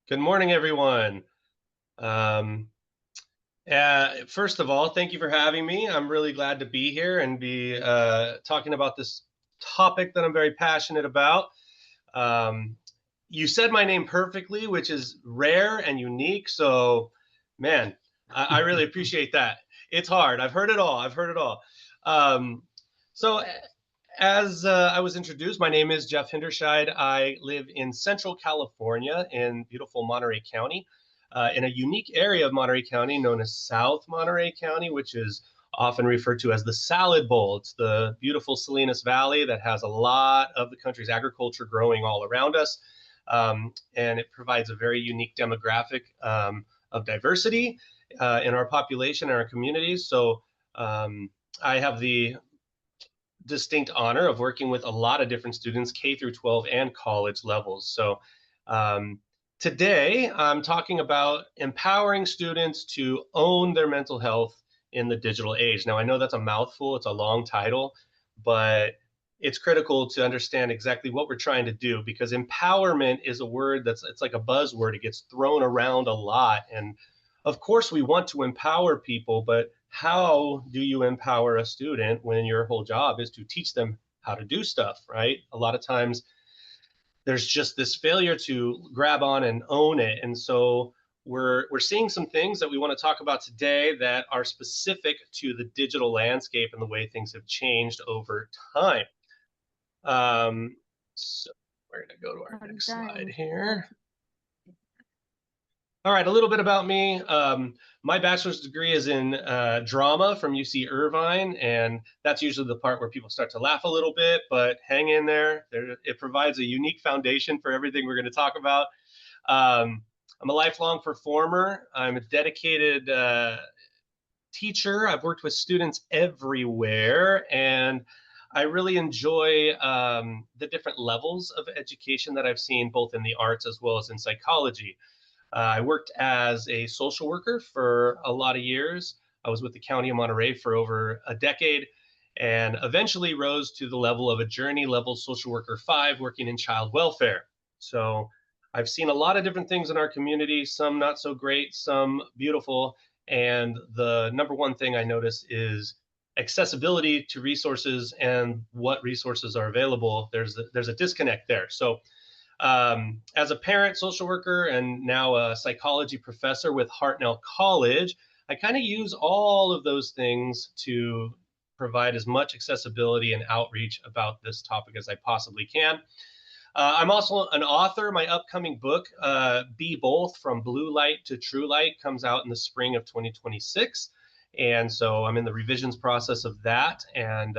Good morning, everyone. Um, First of all, thank you for having me. I'm really glad to be here and be talking about this topic that I'm very passionate about. Um, you said my name perfectly, which is rare and unique. So, man, I really appreciate that. It's hard. I've heard it all. I've heard it all. Um, so, as I was introduced, my name is Jeff Hinderscheid. I live in Central California in beautiful Monterey County, in a unique area of Monterey County known as South Monterey County, which is often referred to as the Salad Bowl. It's the beautiful Salinas Valley that has a lot of the country's agriculture growing all around us. And it provides a very unique demographic of diversity in our population and our communities. So I have the distinct honor of working with a lot of different students, K through 12 and college levels. So um, today I'm talking about empowering students to own their mental health in the digital age. Now I know that's a mouthful, it's a long title, but it's critical to understand exactly what we're trying to do because empowerment is a word it's like a buzzword. It gets thrown around a lot. And of course we want to empower people, but how do you empower a student when your whole job is to teach them how to do stuff, right? A lot of times there's just this failure to grab on and own it. And so we're seeing some things that we want to talk about today that are specific to the digital landscape and the way things have changed over time. So we're going to go to our Already next slide done. here. All right, a little bit about me. My bachelor's degree is in drama from UC Irvine, and that's usually the part where people start to laugh a little bit, but hang in there. It provides a unique foundation for everything we're going to talk about. I'm a lifelong performer. I'm a dedicated teacher. I've worked with students everywhere, and I really enjoy the different levels of education that I've seen, both in the arts as well as in psychology. I worked as a social worker for a lot of years. I was with the County of Monterey for over a decade and eventually rose to the level of a journey level social worker 5 working in child welfare. So I've seen a lot of different things in our community, some not so great, some beautiful. And the number one thing I notice is accessibility to resources and what resources are available. There's a disconnect there. So as a parent, social worker, and now a psychology professor with Hartnell College, I kind of use all of those things to provide as much accessibility and outreach about this topic as I possibly can. I'm also an author. My upcoming book, Be Both From Blue Light to True Light, comes out in the spring of 2026. And so I'm in the revisions process of that. And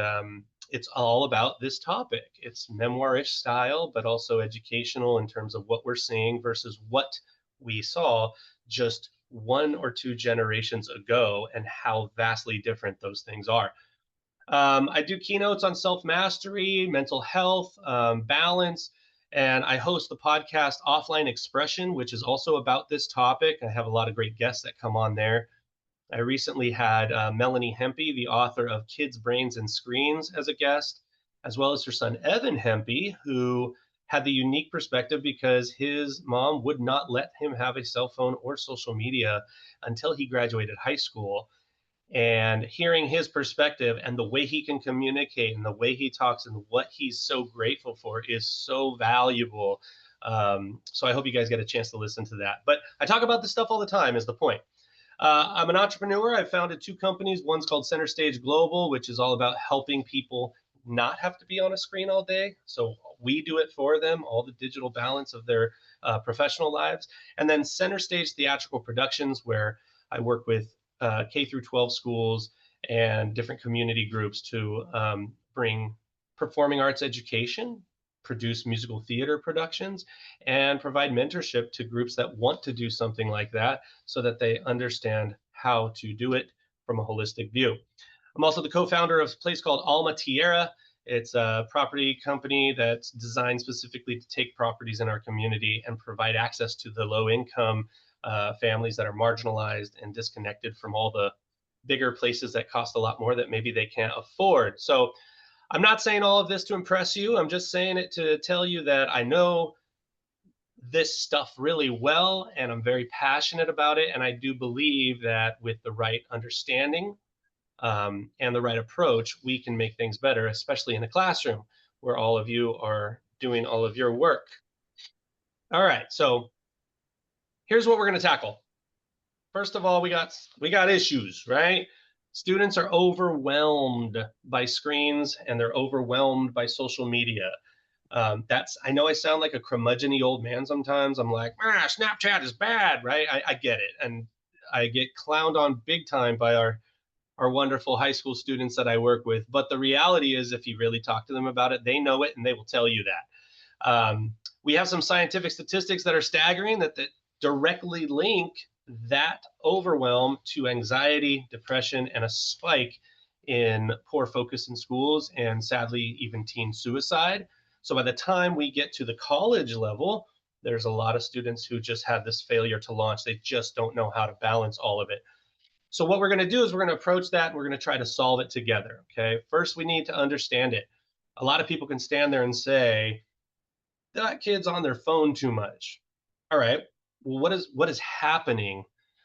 it's all about this topic. It's memoirish style, but also educational in terms of what we're seeing versus what we saw just 1 or 2 generations ago and how vastly different those things are. I do keynotes on self mastery, mental health, balance, and I host the podcast Offline Expression, which is also about this topic. I have a lot of great guests that come on there. I recently had Melanie Hempy, the author of Kids, Brains, and Screens, as a guest, as well as her son Evan Hempy, who had the unique perspective because his mom would not let him have a cell phone or social media until he graduated high school. And hearing his perspective and the way he can communicate and the way he talks and what he's so grateful for is so valuable. So I hope you guys get a chance to listen to that. But I talk about this stuff all the time, is the point. I'm an entrepreneur. I've founded 2 companies. One's called Center Stage Global, which is all about helping people not have to be on a screen all day. So we do it for them, all the digital balance of their professional lives. And then Center Stage Theatrical Productions, where I work with K through 12 schools and different community groups to bring performing arts education, produce musical theater productions, and provide mentorship to groups that want to do something like that so that they understand how to do it from a holistic view. I'm also the co-founder of a place called Alma Tierra. It's a property company that's designed specifically to take properties in our community and provide access to the low income families that are marginalized and disconnected from all the bigger places that cost a lot more that maybe they can't afford. So I'm not saying all of this to impress you. I'm just saying it to tell you that I know this stuff really well, and I'm very passionate about it. And I do believe that with the right understanding and the right approach, we can make things better, especially in the classroom where all of you are doing all of your work. All right, so here's what we're going to tackle. First of all, we got issues, right? Students are overwhelmed by screens and they're overwhelmed by social media. That's I know I sound like a curmudgeony old man sometimes. I'm like, Snapchat is bad, right? I get it, and I get clowned on big time by our wonderful high school students that I work with. But the reality is, if you really talk to them about it, they know it and they will tell you that. We have some scientific statistics that are staggering that directly link that overwhelm to anxiety, depression, and a spike in poor focus in schools and sadly, even teen suicide. So by the time we get to the college level, there's a lot of students who just have this failure to launch. They just don't know how to balance all of it. So what we're going to do is we're going to approach that and we're going to try to solve it together. Okay. First, we need to understand it. A lot of people can stand there and say, that kid's on their phone too much. All right. Well, what is happening?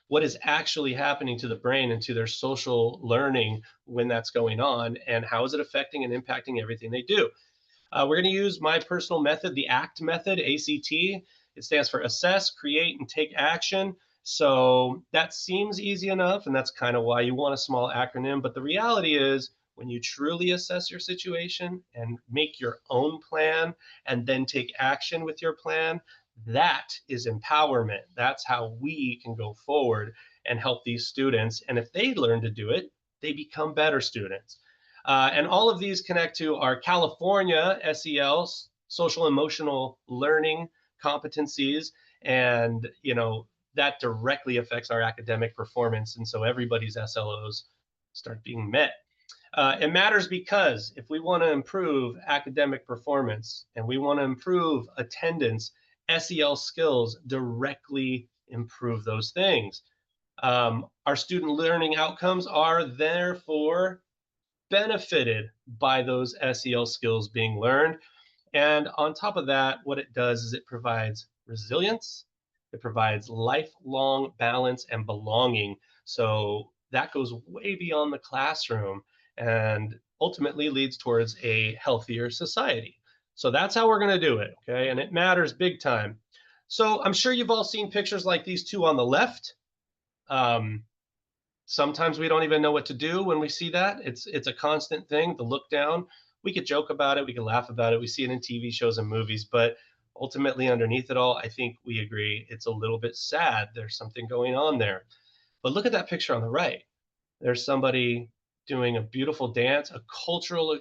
What is actually happening to the brain and to their social learning when that's going on? And how is it affecting and impacting everything they do? We're going to use my personal method, the ACT method, A.C.T. It stands for assess, create, and take action. So that seems easy enough, and that's kind of why you want a small acronym. But the reality is, when you truly assess your situation and make your own plan and then take action with your plan, that is empowerment. That's how we can go forward and help these students. And if they learn to do it, they become better students. And all of these connect to our California SEL, social emotional learning competencies. And, that directly affects our academic performance. And so everybody's SLOs start being met. It matters because if we want to improve academic performance and we want to improve attendance, SEL skills directly improve those things. Our student learning outcomes are therefore benefited by those SEL skills being learned. And on top of that, what it does is it provides resilience, it provides lifelong balance and belonging. So that goes way beyond the classroom and ultimately leads towards a healthier society. So that's how we're going to do it. Okay. And it matters big time. So I'm sure you've all seen pictures like these two on the left. Um, Sometimes we don't even know what to do when we see that. It's a constant thing, the look down. We could joke about it, we could laugh about it. We see it in TV shows and movies, but ultimately underneath it all, I think we agree it's a little bit sad. There's something going on there. But look at that picture on the right. There's somebody doing a beautiful dance, a cultural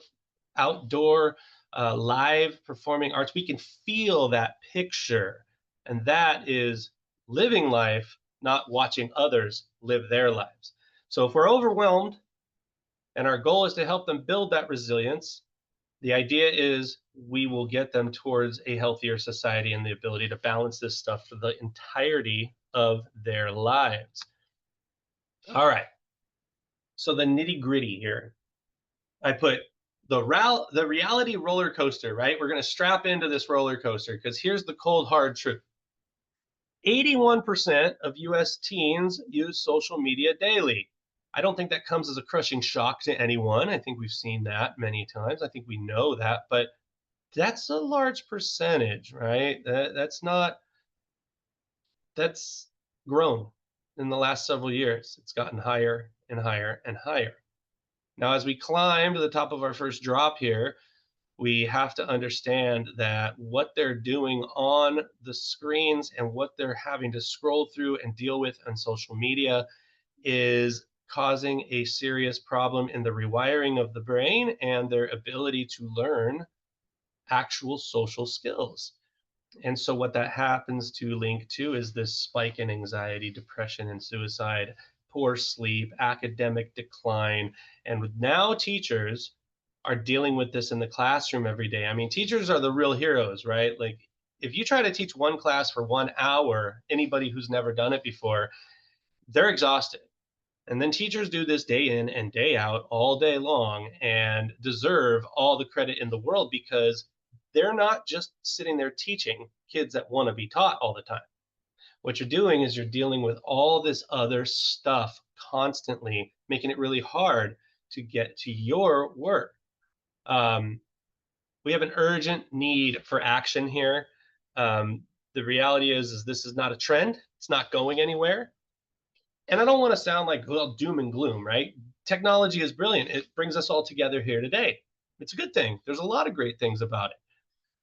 outdoor live performing arts. We can feel that picture. And that is living life, not watching others live their lives. So if we're overwhelmed and our goal is to help them build that resilience, the idea is we will get them towards a healthier society and the ability to balance this stuff for the entirety of their lives. All right. So the nitty gritty here, I put the reality roller coaster, right? We're going to strap into this roller coaster because here's the cold hard truth. 81% of US teens use social media daily. I don't think that comes as a crushing shock to anyone. I think we've seen that many times. I think we know that, but that's a large percentage, right? That's grown in the last several years. It's gotten higher and higher and higher. Now, as we climb to the top of our first drop here, we have to understand that what they're doing on the screens and what they're having to scroll through and deal with on social media is causing a serious problem in the rewiring of the brain and their ability to learn actual social skills. And so, what that happens to link to is this spike in anxiety, depression, and suicide, poor sleep, academic decline. And now teachers are dealing with this in the classroom every day. I mean, teachers are the real heroes, right? Like, if you try to teach one class for 1 hour, anybody who's never done it before, they're exhausted. And then teachers do this day in and day out all day long and deserve all the credit in the world because they're not just sitting there teaching kids that want to be taught all the time. What you're doing is you're dealing with all this other stuff constantly, making it really hard to get to your work. Um, we have an urgent need for action here. The reality is this is not a trend. It's not going anywhere. And I don't want to sound like, well, doom and gloom, right? Technology is brilliant. It brings us all together here today. It's a good thing. There's a lot of great things about it.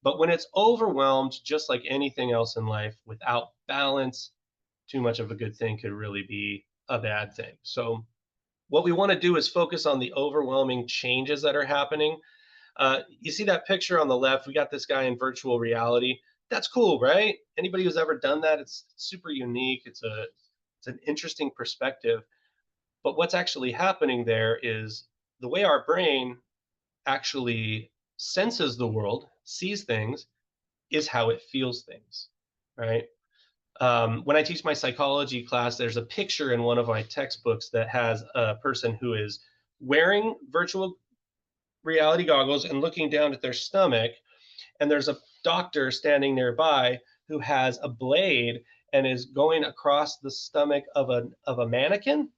But when it's overwhelmed, just like anything else in life, without balance, too much of a good thing could really be a bad thing. So, what we want to do is focus on the overwhelming changes that are happening. You see that picture on the left? We got this guy in virtual reality. That's cool, right? Anybody who's ever done that, it's super unique. It's an interesting perspective. But what's actually happening there is the way our brain actually senses the world, sees things, is how it feels things, right? When I teach my psychology class, there's a picture in one of my textbooks that has a person who is wearing virtual reality goggles and looking down at their stomach, and there's a doctor standing nearby who has a blade and is going across the stomach of a mannequin,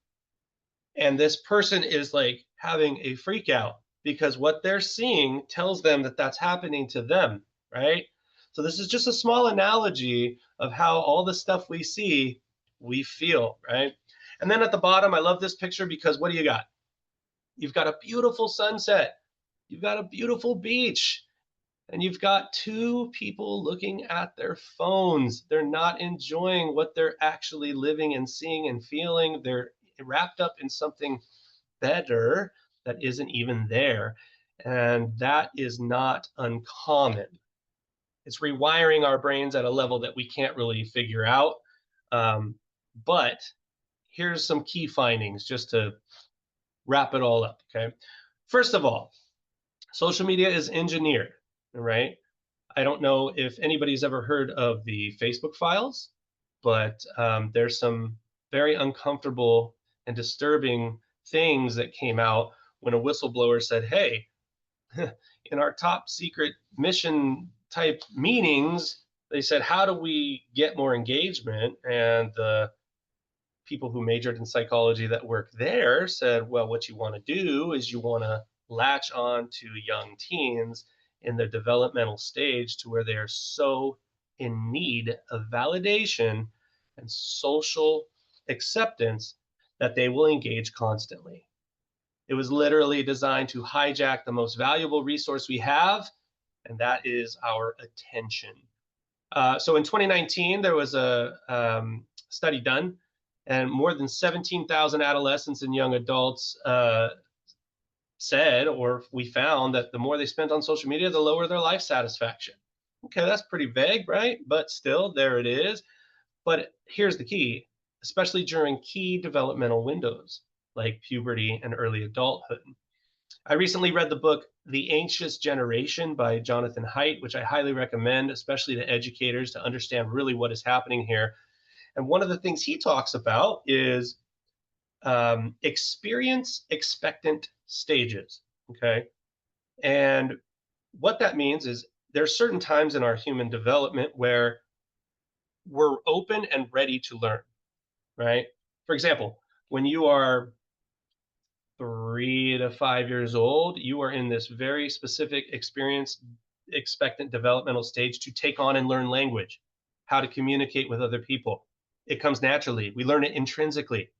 and this person is like having a freak out because what they're seeing tells them that that's happening to them, right? So this is just a small analogy of how all the stuff we see we feel, right? And then at the bottom, I love this picture because what do you got? You've got a beautiful sunset, you've got a beautiful beach, and you've got two people looking at their phones. They're not enjoying what they're actually living and seeing and feeling. They're wrapped up in something better that isn't even there. And that is not uncommon. It's rewiring our brains at a level that we can't really figure out. But here's some key findings just to wrap it all up. Okay. First of all, social media is engineered, right? I don't know if anybody's ever heard of the Facebook files, but there's some very uncomfortable and disturbing things that came out when a whistleblower said, hey, in our top secret mission type meetings, they said, how do we get more engagement? And the people who majored in psychology that work there said, well, what you want to do is you want to latch on to young teens in their developmental stage to where they are so in need of validation and social acceptance that they will engage constantly. It was literally designed to hijack the most valuable resource we have, and that is our attention. So in 2019, there was a study done, and more than 17,000 adolescents and young adults said, or we found that the more they spent on social media, the lower their life satisfaction. Okay, that's pretty vague, right? But still, there it is. But here's the key, especially during key developmental windows like puberty and early adulthood. I recently read the book The Anxious Generation by Jonathan Haidt, which I highly recommend, especially to educators to understand really what is happening here. And one of the things he talks about is experience expectant stages. Okay. And what that means is there's certain times in our human development where we're open and ready to learn, right? For example, when you are 3 to 5 years old, you are in this very specific experience expectant developmental stage to take on and learn language, how to communicate with other people. It comes naturally. We learn it intrinsically.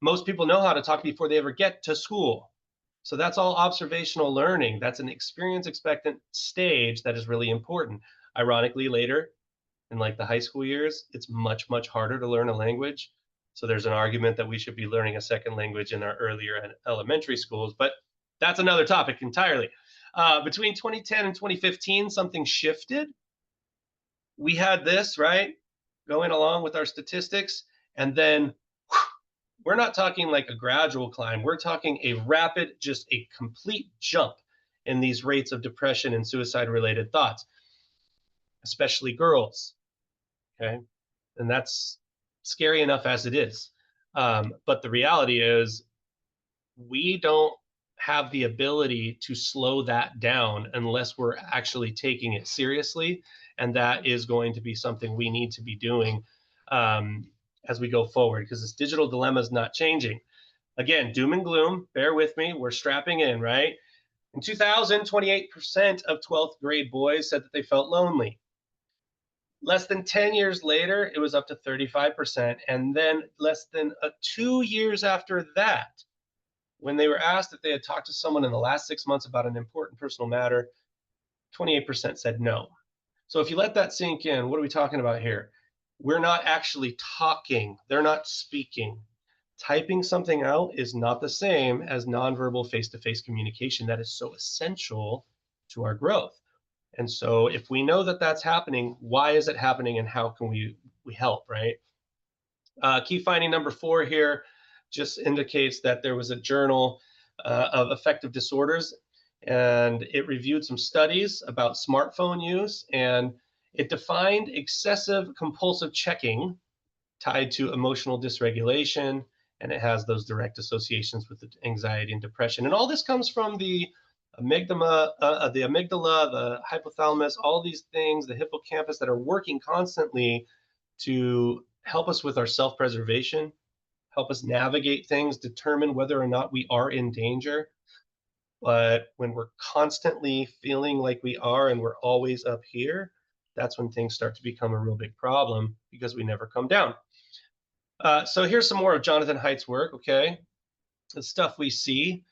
Most people know how to talk before they ever get to school. So that's all observational learning. That's an experience expectant stage that is really important. Ironically, later in like the high school years, it's much, much harder to learn a language. So there's an argument that we should be learning a second language in our earlier elementary schools, but that's another topic entirely. Between 2010 and 2015, something shifted. We had this, right, going along with our statistics, and then we're not talking like a gradual climb. We're talking a rapid, just a complete jump in these rates of depression and suicide related thoughts, especially girls. Okay. And that's scary enough as it is. But the reality is, we don't have the ability to slow that down unless we're actually taking it seriously. And that is going to be something we need to be doing um, as we go forward, because this digital dilemma is not changing. Again, doom and gloom, bear with me, we're strapping in, right? In 2000, 28% of 12th grade boys said that they felt lonely. Less than 10 years later, it was up to 35%. And then less than 2 years after that, when they were asked if they had talked to someone in the last 6 months about an important personal matter, 28% said no. So if you let that sink in, what are we talking about here? We're not actually talking, they're not speaking. Typing something out is not the same as nonverbal face to face communication that is so essential to our growth. And so if we know that that's happening, why is it happening and how can we help, right? Key finding number 4 here just indicates that there was a journal of affective disorders, and it reviewed some studies about smartphone use, and it defined excessive compulsive checking tied to emotional dysregulation, and it has those direct associations with anxiety and depression. And all this comes from the amygdala, the hypothalamus, all these things, the hippocampus that are working constantly to help us with our self-preservation, help us navigate things, determine whether or not we are in danger. But when we're constantly feeling like we are and we're always up here, that's when things start to become a real big problem because we never come down. So here's some more of Jonathan Haidt's work, okay? The stuff we see.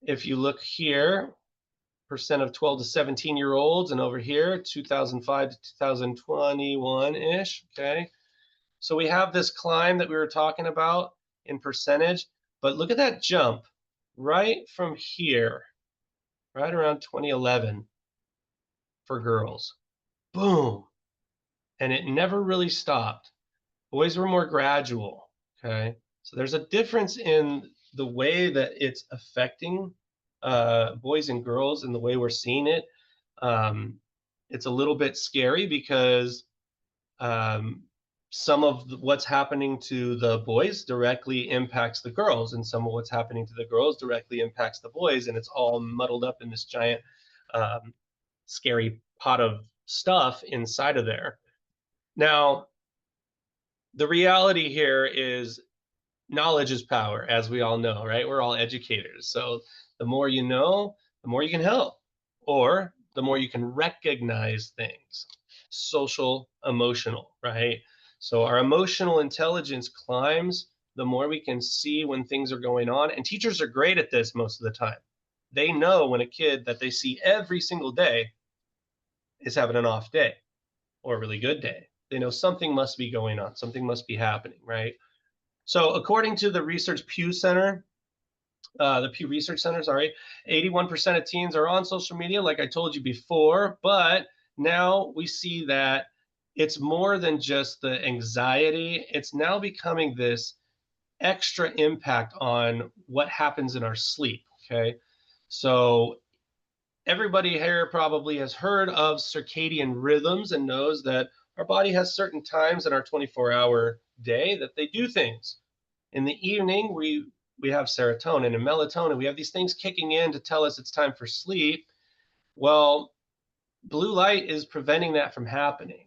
If you look here, percent of 12 to 17-year-olds, and over here, 2005 to 2021-ish, okay? So we have this climb that we were talking about in percentage, but look at that jump right from here, right around 2011 for girls. Boom. And it never really stopped. Boys were more gradual, okay? So there's a difference in the way that it's affecting boys and girls and the way we're seeing it. It's a little bit scary because um, some of what's happening to the boys directly impacts the girls, and some of what's happening to the girls directly impacts the boys, and it's all muddled up in this giant, um, scary pot of stuff inside of there. Now, the reality here is knowledge is power, as we all know, right? We're all educators. So the more you know, the more you can help, or the more you can recognize things. Social, emotional, right? So our emotional intelligence climbs the more we can see when things are going on. And teachers are great at this most of the time. They know when a kid that they see every single day is having an off day or a really good day. They know something must be going on, something must be happening, right? So according to the Research Pew Center, the Pew Research Center, sorry, 81% of teens are on social media, like I told you before, but now we see that it's more than just the anxiety. It's now becoming this extra impact on what happens in our sleep, okay? So everybody here probably has heard of circadian rhythms and knows that our body has certain times in our 24-hour day that they do things. In the evening, we have serotonin and melatonin. We have these things kicking in to tell us it's time for sleep. Well, blue light is preventing that from happening.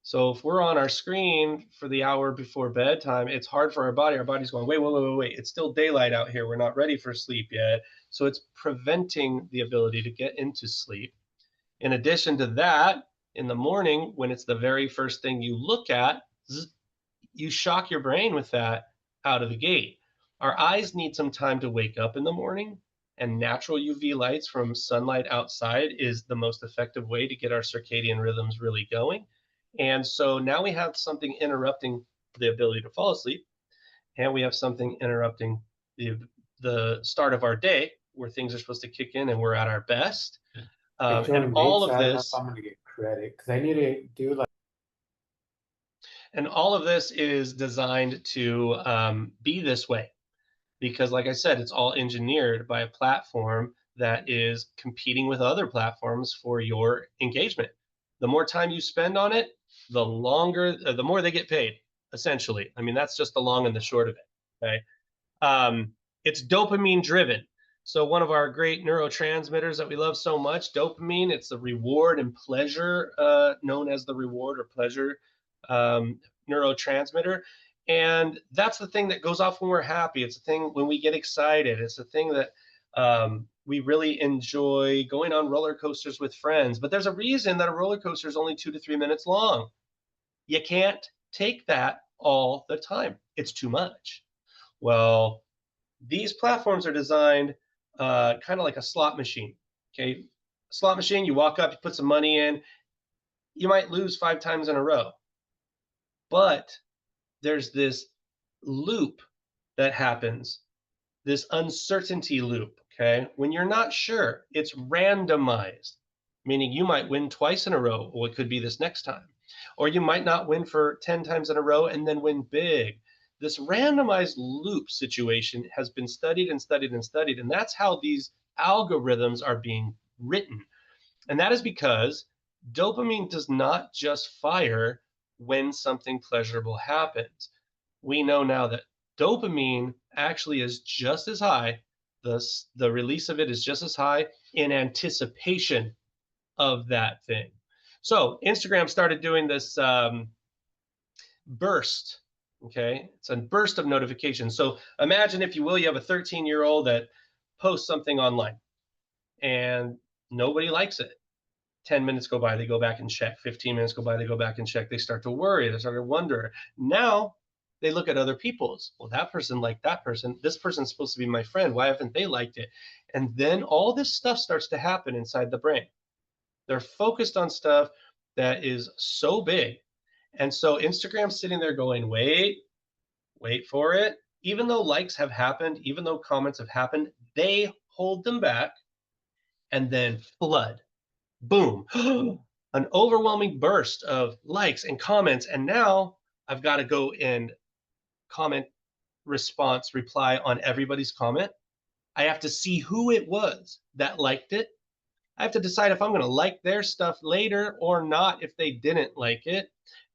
So if we're on our screen for the hour before bedtime, it's hard for our body. Our body's going, wait, wait, wait, wait, wait. It's still daylight out here. We're not ready for sleep yet. So it's preventing the ability to get into sleep. In addition to that, in the morning, when it's the very first thing you look at, you shock your brain with that out of the gate. Our eyes need some time to wake up in the morning, and natural UV lights from sunlight outside is the most effective way to get our circadian rhythms really going. And so now we have something interrupting the ability to fall asleep, and we have something interrupting the start of our day where things are supposed to kick in and we're at our best. I And joined late, all so of I don't know if this I'm gonna get credit because I need to do like. and all of this is designed to be this way because, like I said, it's all engineered by a platform that is competing with other platforms for your engagement. The more time you spend on it, the longer, the more they get paid, essentially. I mean, that's just the long and the short of it. Okay. It's dopamine driven. So one of our great neurotransmitters that we love so much, dopamine, it's the reward and pleasure, known as the reward or pleasure um, neurotransmitter. And that's the thing that goes off when we're happy. It's the thing when we get excited. It's the thing that we really enjoy going on roller coasters with friends. But there's a reason that a roller coaster is only 2 to 3 minutes long. You can't take that all the time. It's too much. Well, these platforms are designed kind of like a slot machine. Okay, slot machine. You walk up, you put some money in. You might lose 5 times in a row, but there's this loop that happens, this uncertainty loop. Okay, when you're not sure, it's randomized, meaning you might win twice in a row, or it could be this next time, or you might not win for 10 times in a row and then win big. This randomized loop situation has been studied and studied and studied, and that's how these algorithms are being written. And that is because dopamine does not just fire when something pleasurable happens. We know now that dopamine actually is just as high, the release of it is just as high in anticipation of that thing. So Instagram started doing this burst. Okay, it's a burst of notifications. So imagine, if you will, you have a 13-year-old that posts something online and nobody likes it. 10 minutes go by, they go back and check. 15 minutes go by, they go back and check. They start to worry, they start to wonder. Now they look at other people's. Well, that person liked that person. This person's supposed to be my friend. Why haven't they liked it? And then all this stuff starts to happen inside the brain. They're focused on stuff that is so big. And so Instagram's sitting there going, wait for it. Even though likes have happened, even though comments have happened, they hold them back and then flood. Boom. An overwhelming burst of likes and comments. And now I've got to go and comment, response, reply on everybody's comment. I have to see who it was that liked it. I have to decide if I'm going to like their stuff later or not if they didn't like it,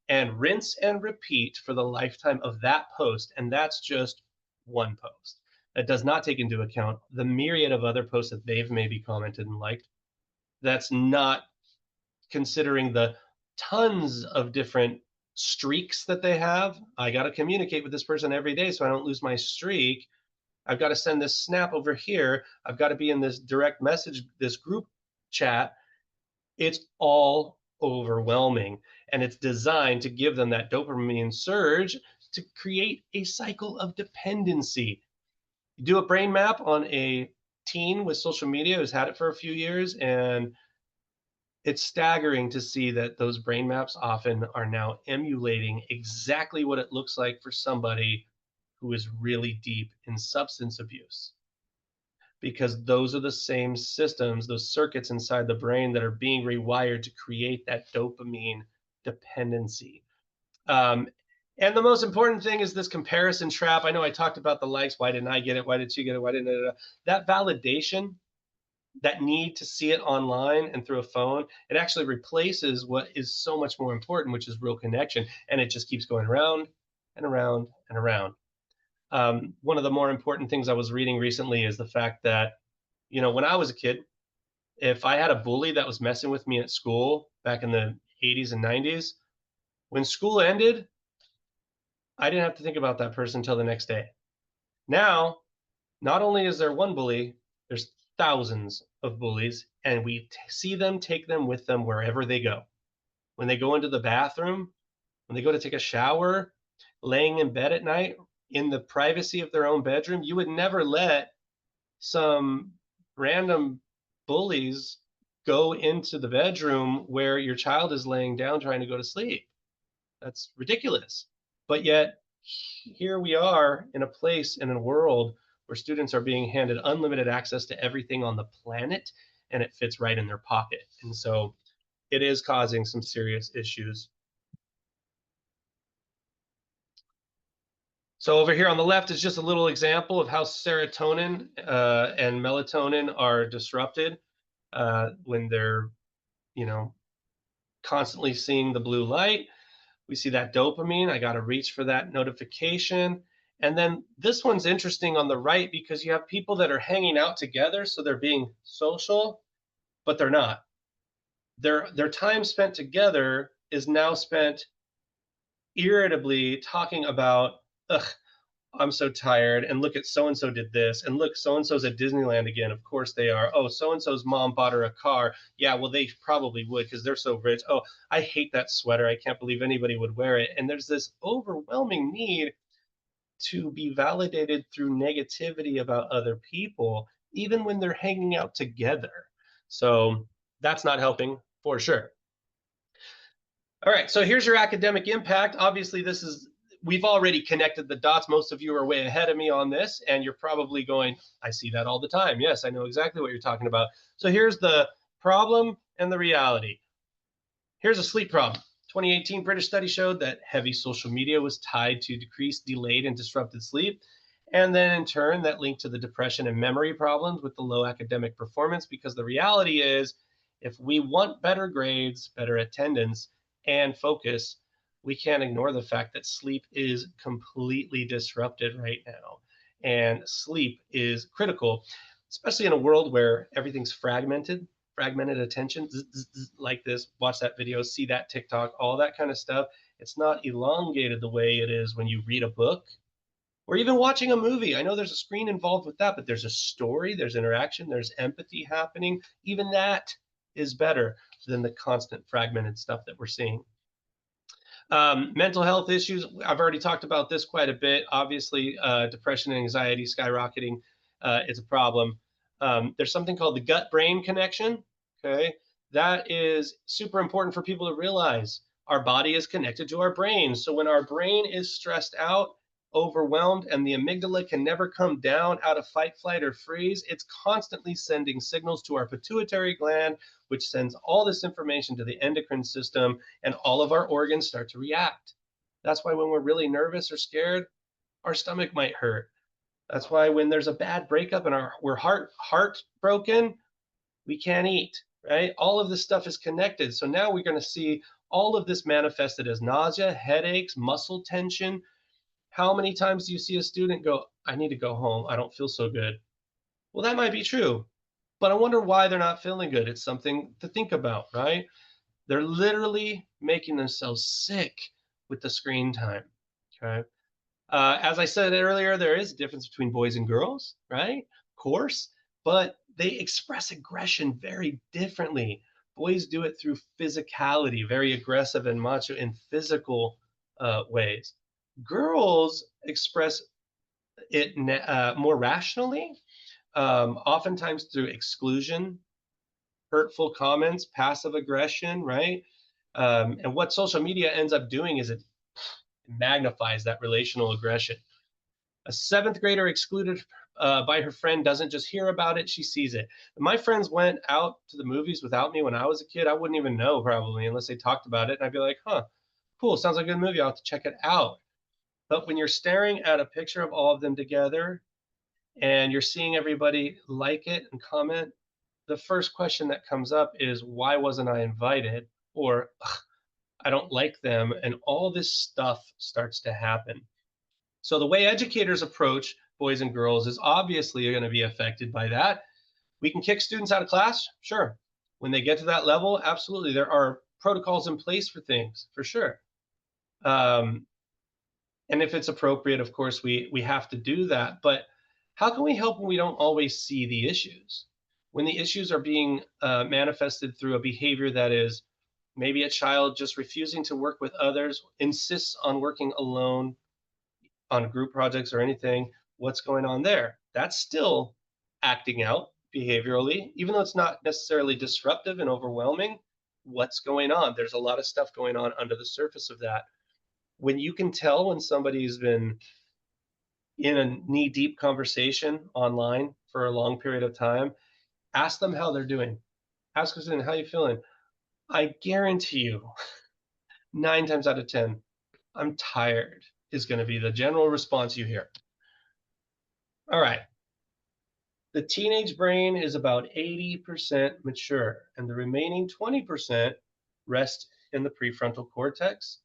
and rinse and repeat for the lifetime of that post. And that's just one post. That does not take into account the myriad of other posts that they've maybe commented and liked. That's not considering the tons of different streaks that they have. I got to communicate with this person every day so I don't lose my streak. I've got to send this snap over here. I've got to be in this direct message, this group chat. It's all overwhelming. And it's designed to give them that dopamine surge to create a cycle of dependency. You do a brain map on a teen with social media who's had it for a few years, and it's staggering to see that those brain maps often are now emulating exactly what it looks like for somebody who is really deep in substance abuse, because those are the same systems, those circuits inside the brain that are being rewired to create that dopamine dependency. Um, and the most important thing is this comparison trap. I know I talked about the likes. Why didn't I get it? Why did you get it? Why didn't it? That validation, that need to see it online and through a phone, it actually replaces what is so much more important, which is real connection. And it just keeps going around and around and around. One of the more important things I was reading recently is the fact that, when I was a kid, if I had a bully that was messing with me at school back in the 80s and 90s, when school ended, I didn't have to think about that person until the next day. Now, not only is there one bully, there's thousands of bullies, and we see them, take them with them wherever they go. When they go into the bathroom, when they go to take a shower, laying in bed at night, in the privacy of their own bedroom, you would never let some random bullies go into the bedroom where your child is laying down trying to go to sleep. That's ridiculous. But yet, here we are in a place, in a world where students are being handed unlimited access to everything on the planet, and it fits right in their pocket. And so it is causing some serious issues. So over here on the left is just a little example of how serotonin and melatonin are disrupted when they're, you know, constantly seeing the blue light. We see that dopamine. I got to reach for that notification. And then this one's interesting on the right because you have people that are hanging out together, so they're being social, but they're not. Their time spent together is now spent irritably talking about, ugh, I'm so tired. And look at so and so did this. And look, so and so's at Disneyland again. Of course they are. Oh, so and so's mom bought her a car. Yeah, well, they probably would because they're so rich. Oh, I hate that sweater. I can't believe anybody would wear it. And there's this overwhelming need to be validated through negativity about other people, even when they're hanging out together. So that's not helping for sure. All right, so here's your academic impact. Obviously, we've already connected the dots. Most of you are way ahead of me on this, and you're probably going, I see that all the time. Yes, I know exactly what you're talking about. So here's the problem and the reality. Here's a sleep problem. 2018 British study showed that heavy social media was tied to decreased, delayed, and disrupted sleep. And then in turn, that linked to the depression and memory problems with the low academic performance. Because the reality is, if we want better grades, better attendance, and focus, we can't ignore the fact that sleep is completely disrupted right now. And sleep is critical, especially in a world where everything's fragmented attention, like this, watch that video, see that TikTok, all that kind of stuff. It's not elongated the way it is when you read a book or even watching a movie. I know there's a screen involved with that, but there's a story, there's interaction, there's empathy happening. Even that is better than the constant fragmented stuff that we're seeing. Mental health issues, I've already talked about this quite a bit. Obviously, depression and anxiety skyrocketing is a problem. There's something called the gut brain connection. Okay. That is super important for people to realize. Our body is connected to our brain. So when our brain is stressed out, overwhelmed, and the amygdala can never come down out of fight, flight, or freeze, it's constantly sending signals to our pituitary gland, which sends all this information to the endocrine system, and all of our organs start to react. That's why when we're really nervous or scared, our stomach might hurt. That's why when there's a bad breakup and we're heartbroken, we can't eat, right? All of this stuff is connected. So now we're going to see all of this manifested as nausea, headaches, muscle tension. How many times do you see a student go, I need to go home. I don't feel so good. Well, that might be true, but I wonder why they're not feeling good. It's something to think about, right? They're literally making themselves sick with the screen time. Okay. As I said earlier, there is a difference between boys and girls, right? Of course, but they express aggression very differently. Boys do it through physicality, very aggressive and macho in physical ways. Girls express it more rationally, oftentimes through exclusion, hurtful comments, passive aggression, right? And what social media ends up doing is it magnifies that relational aggression. A seventh grader excluded by her friend doesn't just hear about it, she sees it. My friends went out to the movies without me when I was a kid. I wouldn't even know probably unless they talked about it. And I'd be like, huh, cool, sounds like a good movie. I'll have to check it out. But when you're staring at a picture of all of them together and you're seeing everybody like it and comment, the first question that comes up is, why wasn't I invited? Or, I don't like them. And all this stuff starts to happen. So the way educators approach boys and girls is obviously going to be affected by that. We can kick students out of class, sure. When they get to that level, absolutely. There are protocols in place for things, for sure. Um, and if it's appropriate, of course, we have to do that. But how can we help when we don't always see the issues? When the issues are being manifested through a behavior that is maybe a child just refusing to work with others, insists on working alone, on group projects or anything, what's going on there? That's still acting out behaviorally, even though it's not necessarily disruptive and overwhelming. What's going on? There's a lot of stuff going on under the surface of that. When you can tell when somebody's been in a knee deep conversation online for a long period of time, ask them how they're doing. Ask them, how you feeling? I guarantee you, 9 times out of 10, I'm tired is going to be the general response you hear. All right. The teenage brain is about 80% mature, and the remaining 20% rest in the prefrontal cortex.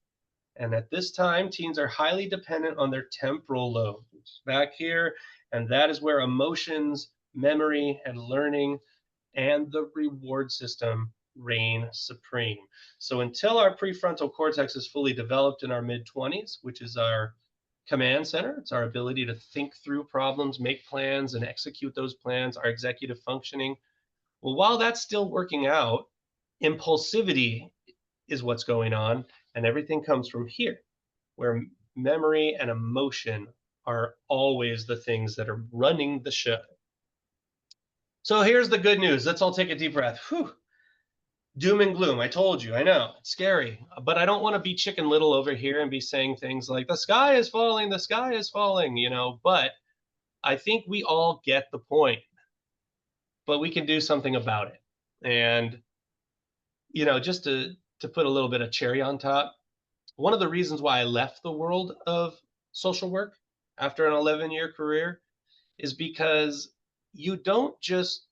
And at this time, teens are highly dependent on their temporal lobe, which is back here. And that is where emotions, memory, and learning and the reward system reign supreme. So until our prefrontal cortex is fully developed in our mid 20s, which is our command center, it's our ability to think through problems, make plans, and execute those plans, our executive functioning. Well, while that's still working out, impulsivity is what's going on, and everything comes from here, where memory and emotion are always the things that are running the show. So here's the good news. Let's all take a deep breath. Whew. Doom and gloom. I told you, I know it's scary, but I don't want to be chicken little over here and be saying things like the sky is falling, but I think we all get the point, but we can do something about it. And, just to put a little bit of cherry on top, one of the reasons why I left the world of social work after an 11-year career is because you don't just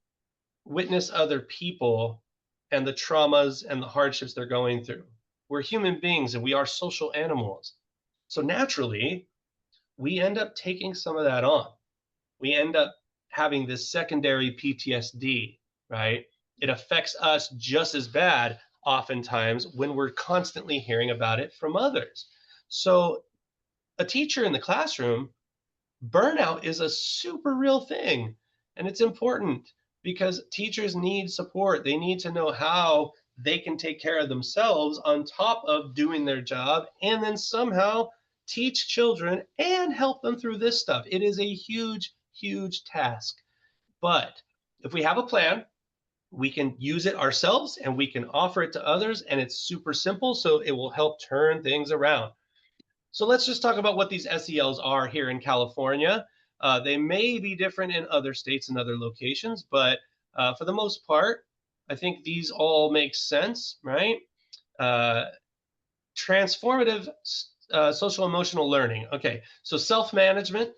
witness other people and the traumas and the hardships they're going through. We're human beings and we are social animals. So naturally, we end up taking some of that on. We end up having this secondary PTSD, right? It affects us just as bad oftentimes when we're constantly hearing about it from others. So, a teacher in the classroom, burnout is a super real thing, and it's important because teachers need support. They need to know how they can take care of themselves on top of doing their job and then somehow teach children and help them through this stuff. It is a huge task, but if we have a plan, we can use it ourselves and we can offer it to others, and it's super simple, so it will help turn things around. So let's just talk about what these SELs are here in California. They may be different in other states and other locations, but for the most part, I think these all make sense, right? Uh, Transformative social emotional learning. Okay, so self management,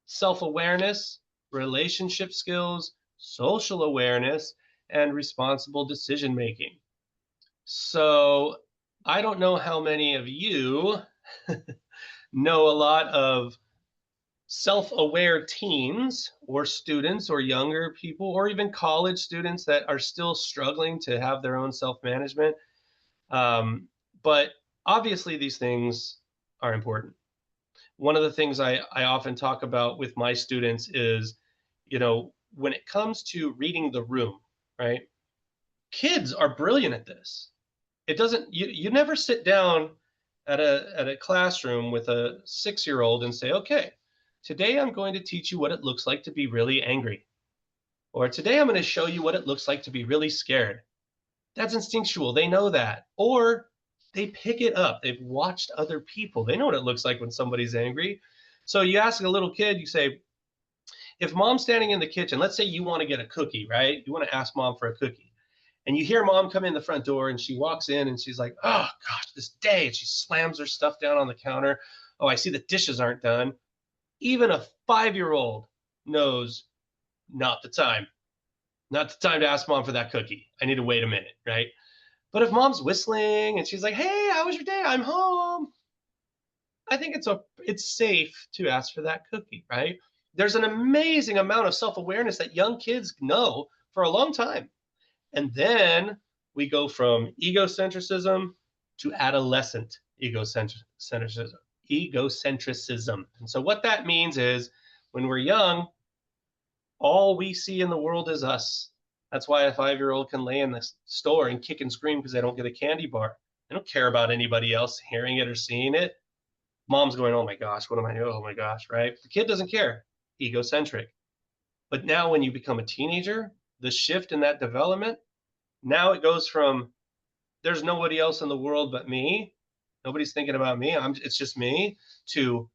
self awareness, relationship skills, social awareness, and responsible decision making. So I don't know how many of you know a lot of self-aware teens or students or younger people or even college students that are still struggling to have their own self-management. But obviously these things are important. One of the things I often talk about with my students is, when it comes to reading the room, right? Kids are brilliant at this. It doesn't you never sit down at a classroom with a 6-year-old and say, okay, today I'm going to teach you what it looks like to be really angry, or today I'm going to show you what it looks like to be really scared. That's instinctual. They know that, or they pick it up. They've watched other people. They know what it looks like when somebody's angry. So you ask a little kid, you say, if mom's standing in the kitchen, let's say you want to get a cookie, right? You want to ask mom for a cookie, and you hear mom come in the front door and she walks in and she's like, oh gosh, this day. And she slams her stuff down on the counter. Oh, I see the dishes aren't done. Even a 5-year-old knows, not the time, not the time to ask mom for that cookie. I need to wait a minute, right? But if mom's whistling and she's like, hey, how was your day? I'm home. I think it's safe to ask for that cookie, right? There's an amazing amount of self-awareness that young kids know for a long time. And then we go from egocentrism to adolescent egocentrism. And so what that means is when we're young, all we see in the world is us. That's why a 5-year-old can lay in the store and kick and scream because they don't get a candy bar. They don't care about anybody else hearing it or seeing it. Mom's going, oh my gosh, what am I doing? Oh my gosh, right? The kid doesn't care, egocentric. But now when you become a teenager, the shift in that development, now it goes from there's nobody else in the world but me. Nobody's thinking about me. It's just me, to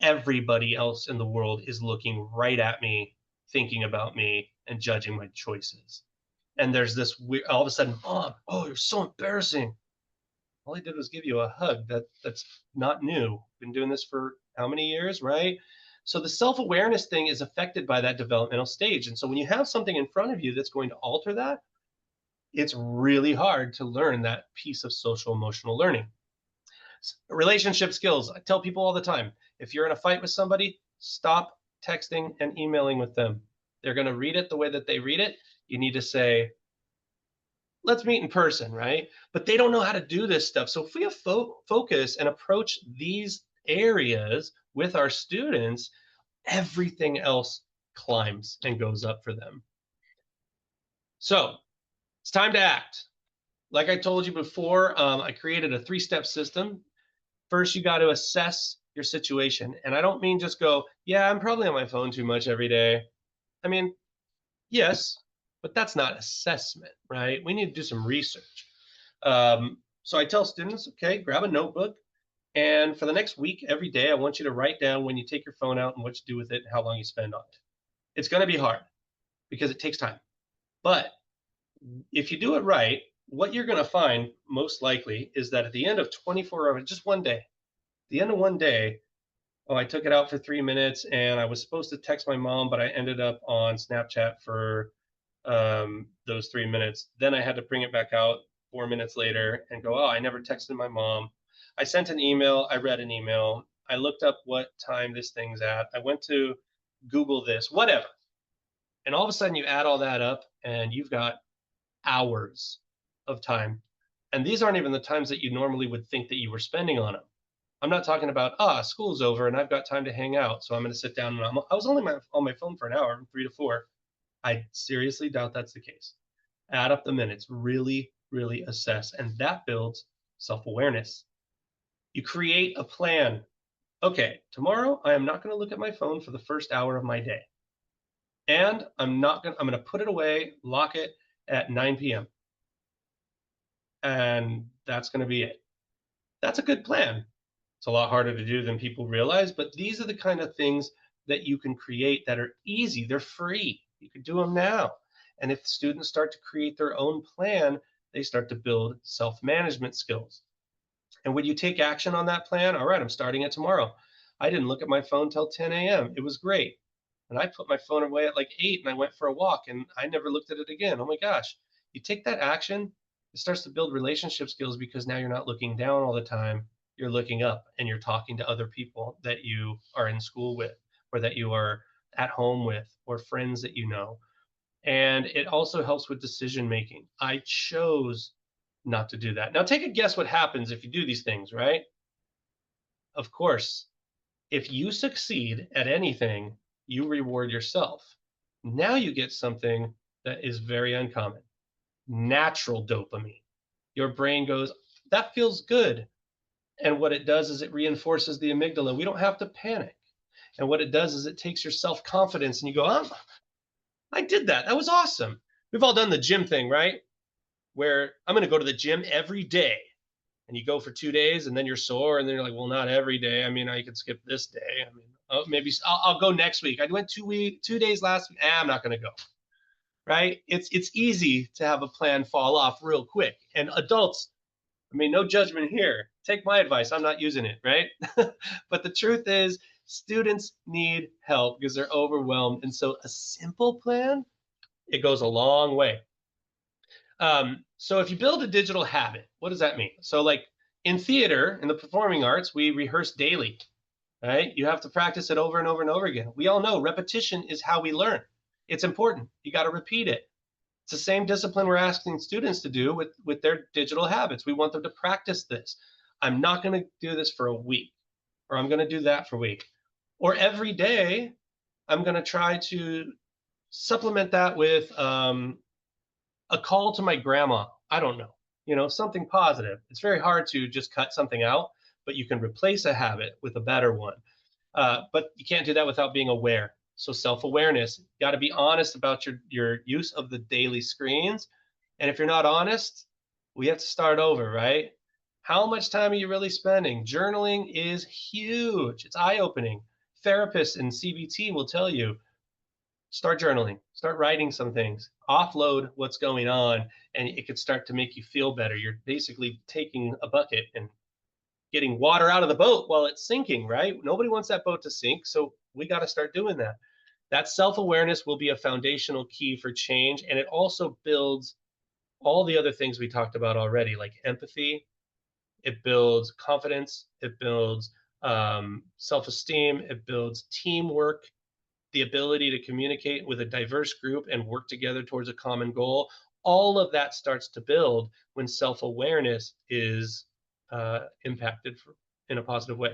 everybody else in the world is looking right at me, thinking about me and judging my choices. And there's this weird, all of a sudden, mom, oh, you're so embarrassing. All I did was give you a hug. That's not new. Been doing this for how many years, right? So the self-awareness thing is affected by that developmental stage. And so when you have something in front of you that's going to alter that, it's really hard to learn that piece of social emotional learning. Relationship skills. I tell people all the time, if you're in a fight with somebody, stop texting and emailing with them. They're going to read it the way that they read it. You need to say, let's meet in person, right? But they don't know how to do this stuff. So if we have focus and approach these areas with our students, everything else climbs and goes up for them. So it's time to act. Like I told you before, I created a 3-step system. First, you got to assess your situation. And I don't mean just go, yeah, I'm probably on my phone too much every day. I mean, yes, but that's not assessment, right? We need to do some research. So I tell students, okay, grab a notebook. And for the next week, every day, I want you to write down when you take your phone out and what you do with it and how long you spend on it. It's going to be hard because it takes time. But if you do it right, what you're going to find most likely is that at the end of 24 hours, just one day, the end of one day, oh, I took it out for 3 minutes and I was supposed to text my mom, but I ended up on Snapchat for those 3 minutes. Then I had to bring it back out 4 minutes later and go, oh, I never texted my mom. I sent an email. I read an email. I looked up what time this thing's at. I went to Google this, whatever. And all of a sudden you add all that up and you've got hours of time. And these aren't even the times that you normally would think that you were spending on them. I'm not talking about, school's over and I've got time to hang out. So I'm going to sit down and I was only on my phone for an hour, 3 to 4. I seriously doubt that's the case. Add up the minutes, really, really assess. And that builds self awareness. You create a plan. Okay, tomorrow I am not going to look at my phone for the first hour of my day. And I'm going to put it away, lock it at 9 p.m. And that's going to be it. That's a good plan. It's a lot harder to do than people realize, but these are the kind of things that you can create that are easy. They're free. You can do them now. And if students start to create their own plan, they start to build self-management skills. And when you take action on that plan, all right, I'm starting it tomorrow. I didn't look at my phone till 10 a.m. It was great. And I put my phone away at like 8 and I went for a walk and I never looked at it again. Oh my gosh. You take that action, it starts to build relationship skills because now you're not looking down all the time. You're looking up and you're talking to other people that you are in school with or that you are at home with or friends that you know. And it also helps with decision making. I chose not to do that. Now take a guess what happens if you do these things, right? Of course, if you succeed at anything, you reward yourself. Now you get something that is very uncommon, natural dopamine. Your brain goes, that feels good. And what it does is it reinforces the amygdala. We don't have to panic. And what it does is it takes your self confidence and you go, I did that. That was awesome. We've all done the gym thing, right? Where I'm going to go to the gym every day. And you go for 2 days and then you're sore. And then you're like, well, not every day. I mean, I could skip this day. I mean, maybe I'll go next week. I went 2 days last week. I'm not going to go. Right? It's easy to have a plan fall off real quick. And adults, I mean, no judgment here. Take my advice. I'm not using it, right? But the truth is, students need help because they're overwhelmed. And so a simple plan, it goes a long way. So if you build a digital habit, what does that mean? So like in theater, in the performing arts, we rehearse daily, right? You have to practice it over and over and over again. We all know repetition is how we learn. It's important. You got to repeat it. It's the same discipline we're asking students to do with their digital habits. We want them to practice this. I'm not going to do this for a week, or I'm going to do that for a week. Or every day, I'm going to try to supplement that with a call to my grandma. I don't know, something positive. It's very hard to just cut something out, but you can replace a habit with a better one. But you can't do that without being aware. So self-awareness, you got to be honest about your use of the daily screens. And if you're not honest, we have to start over, right? How much time are you really spending? Journaling is huge. It's eye-opening. Therapists in CBT will tell you, start journaling, start writing some things, offload what's going on, and it could start to make you feel better. You're basically taking a bucket and getting water out of the boat while it's sinking, right? Nobody wants that boat to sink, so we got to start doing that. That self-awareness will be a foundational key for change, and it also builds all the other things we talked about already, like empathy, It builds confidence. It builds self-esteem. It builds teamwork, the ability to communicate with a diverse group and work together towards a common goal. All of that starts to build when self-awareness is impacted in a positive way.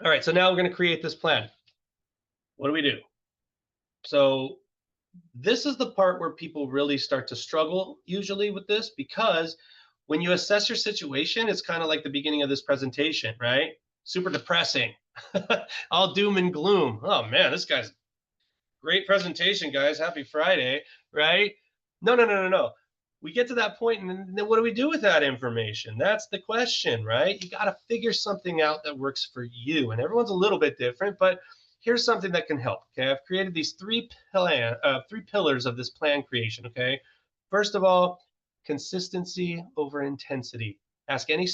All right, so now we're going to create this plan. What do we do? So this is the part where people really start to struggle usually with this, because when you assess your situation, it's kind of like the beginning of this presentation, right? Super depressing, all doom and gloom. Oh man, this guy's great presentation, guys. Happy Friday, right? No, no, no, no, no. We get to that point, and then what do we do with that information? That's the question, right? You got to figure something out that works for you, and everyone's a little bit different, but here's something that can help. Okay, I've created these three pillars of this plan creation. Okay, first of all, consistency over intensity. Ask any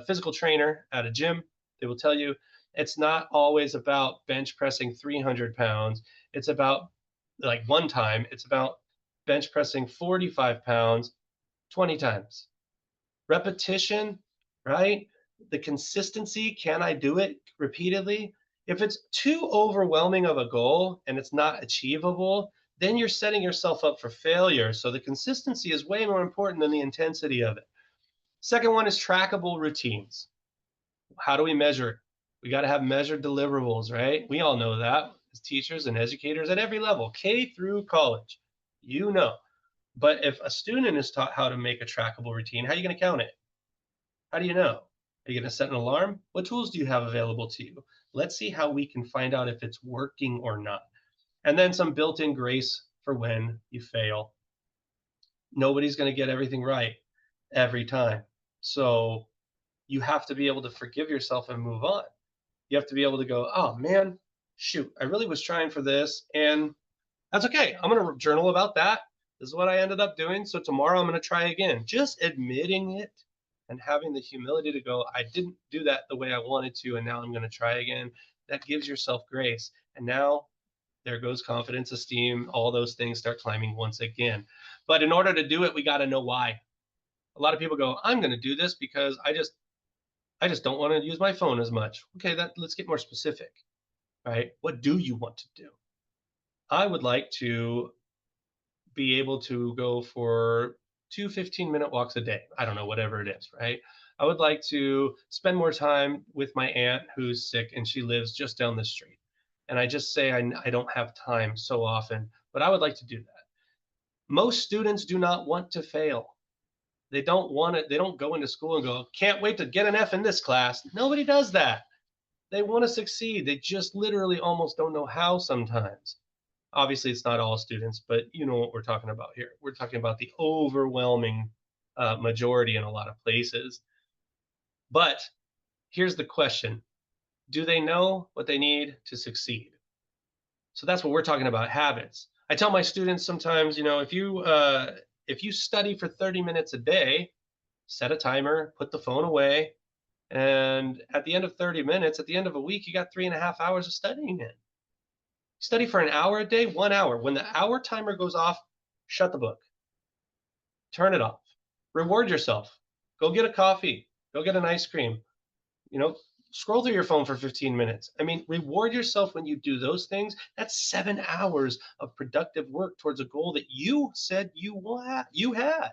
physical trainer at a gym; they will tell you it's not always about bench pressing 300 pounds. It's about, like, one time, it's about bench pressing 45 pounds 20 times. Repetition, right? The consistency, can I do it repeatedly? If it's too overwhelming of a goal and it's not achievable, then you're setting yourself up for failure. So the consistency is way more important than the intensity of it. Second one is trackable routines. How do we measure it? We got to have measured deliverables, right? We all know that as teachers and educators at every level, K through college, you know. But if a student is taught how to make a trackable routine, how are you going to count it? How do you know? Are you going to set an alarm? What tools do you have available to you? Let's see how we can find out if it's working or not. And then some built in grace for when you fail. Nobody's going to get everything right every time. So you have to be able to forgive yourself and move on. You have to be able to go, oh man, shoot, I really was trying for this, and that's okay. I'm going to journal about that. This is what I ended up doing. So tomorrow I'm going to try again. Just admitting it and having the humility to go, I didn't do that the way I wanted to, and now I'm going to try again. That gives yourself grace. And now there goes confidence, esteem, all those things start climbing once again. But in order to do it, we got to know why. A lot of people go, I'm going to do this because I just don't want to use my phone as much. Okay, let's get more specific, right? What do you want to do? I would like to be able to go for two 15-minute walks a day. I don't know, whatever it is, right? I would like to spend more time with my aunt who's sick and she lives just down the street. And I just say I don't have time so often, but I would like to do that. Most students do not want to fail. They don't want it. They don't go into school and go, can't wait to get an F in this class. Nobody does that. They want to succeed. They just literally almost don't know how sometimes. Obviously, it's not all students, but you know what we're talking about here. We're talking about the overwhelming majority in a lot of places. But here's the question: do they know what they need to succeed? So that's what we're talking about, habits. I tell my students sometimes, if you study for 30 minutes a day, set a timer, put the phone away, and at the end of 30 minutes, at the end of a week, you got 3.5 hours of studying in. Study for an hour a day, 1 hour. When the hour timer goes off, shut the book, turn it off, reward yourself. Go get a coffee, go get an ice cream, you know, scroll through your phone for 15 minutes. I mean, reward yourself when you do those things. That's 7 hours of productive work towards a goal that you said you had.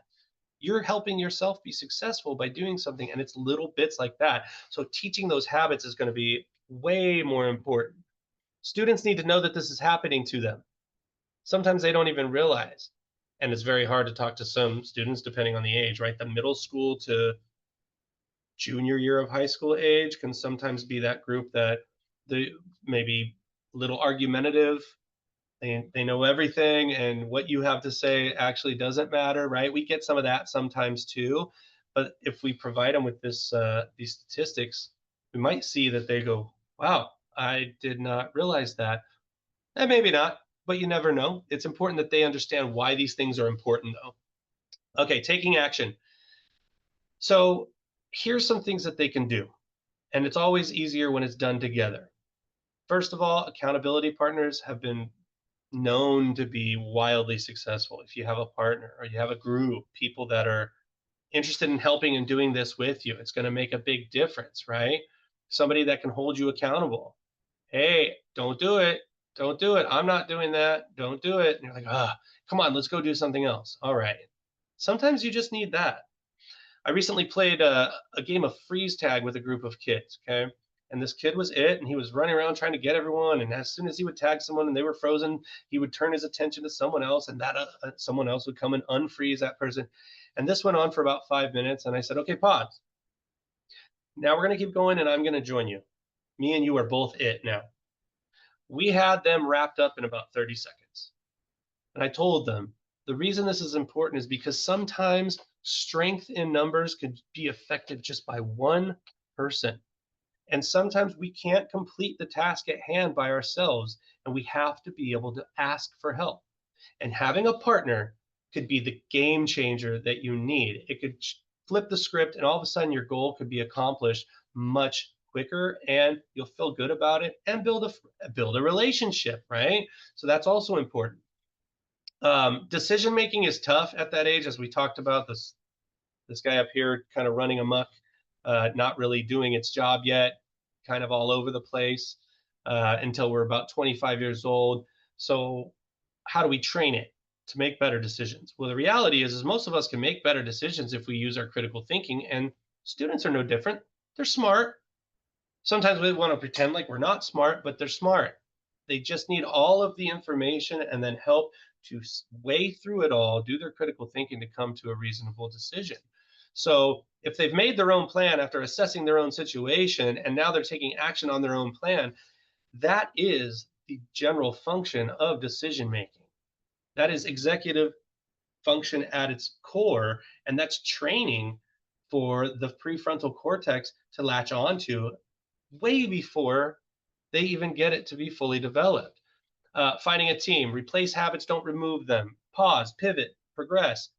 You're helping yourself be successful by doing something, and it's little bits like that. So teaching those habits is going to be way more important. Students need to know that this is happening to them. Sometimes they don't even realize. And it's very hard to talk to some students depending on the age, right? The middle school to junior year of high school age can sometimes be that group that they maybe a little argumentative. They know everything, and what you have to say actually doesn't matter, right? We get some of that sometimes too. But if we provide them with these statistics, we might see that they go, wow, I did not realize that. And maybe not, but you never know. It's important that they understand why these things are important, though. Okay, taking action. So here's some things that they can do. And it's always easier when it's done together. First of all, accountability partners have been known to be wildly successful. If you have a partner or you have a group, people that are interested in helping and doing this with you. It's going to make a big difference, right? Somebody that can hold you accountable. Hey, don't do it. Don't do it. I'm not doing that. Don't do it. And you're like, ah, come on, let's go do something else. All right. Sometimes you just need that. I recently played a game of freeze tag with a group of kids. Okay. And this kid was it, and he was running around trying to get everyone. And as soon as he would tag someone and they were frozen, he would turn his attention to someone else, and that someone else would come and unfreeze that person. And this went on for about 5 minutes. And I said, okay, pause. Now we're going to keep going, and I'm going to join you. Me and you are both it now. We had them wrapped up in about 30 seconds. And I told them the reason this is important is because sometimes strength in numbers could be effective just by one person. And sometimes we can't complete the task at hand by ourselves, and we have to be able to ask for help. And having a partner could be the game changer that you need. It could flip the script, and all of a sudden your goal could be accomplished much quicker, and you'll feel good about it and build a relationship, right? So that's also important. Decision making is tough at that age, as we talked about. This guy up here kind of running amok, not really doing its job yet, kind of all over the place until we're about 25 years old. So how do we train it to make better decisions? Well, the reality is most of us can make better decisions if we use our critical thinking, and students are no different. They're smart. Sometimes we want to pretend like we're not smart, but they're smart. They just need all of the information and then help to weigh through it all, do their critical thinking to come to a reasonable decision. So if they've made their own plan after assessing their own situation and now they're taking action on their own plan, that is the general function of decision making. That is executive function at its core, and that's training for the prefrontal cortex to latch onto way before they even get it to be fully developed. Finding a team, replace habits, don't remove them, pause, pivot, progress.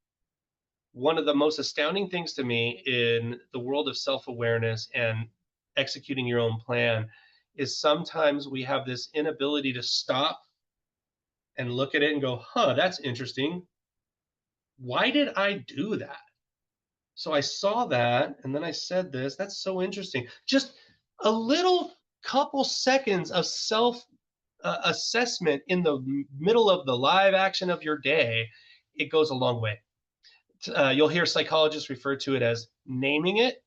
One of the most astounding things to me in the world of self awareness and executing your own plan is sometimes we have this inability to stop and look at it and go, huh, that's interesting. Why did I do that? So I saw that and then I said this. That's so interesting. Just a little couple seconds of self assessment in the middle of the live action of your day, it goes a long way. You'll hear psychologists refer to it as naming it,